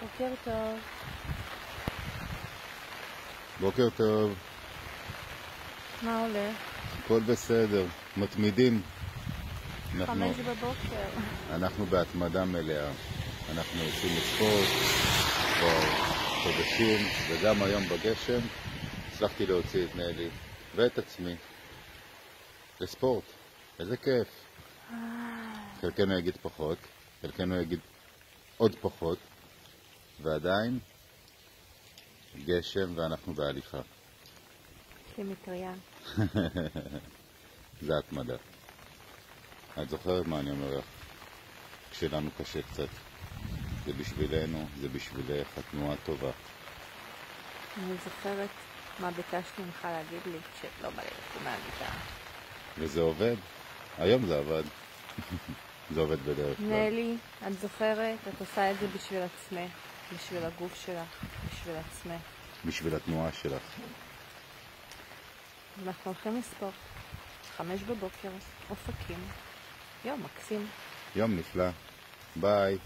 בוקר טוב. בוקר טוב. מה הולך? הכל בסדר, מתמידים. 5 בבוקר. אנחנו בהתמדה מלאה. אנחנו עושים ספורט כבר חודשים, וגם היום בגשם הצלחתי להוציא את נלי ואת עצמי לספורט. איזה כיף. חלקנו יגיד פחות, חלקנו יגיד עוד פחות, ועדיין גשם ואנחנו בהליכה. יש לי מטריה. זה התמדה. את זוכרת מה אני אומר לך? כשלנו קשה קצת. זה בשבילנו, זה בשבילך, התנועה טובה. אני זוכרת מה ביקשתי ממך להגיד לי כשלא בא לי לקום מהמיטה. וזה עובד. היום זה עבד. זה עובד בדרך כלל. נלי, את זוכרת? את עושה את זה בשביל עצמך, בשביל הגוף שלך, בשביל עצמך. בשביל התנועה שלך. אנחנו הולכים לספורט. 5 בבוקר, אופקים. יום מקסים. יום נפלא. ביי.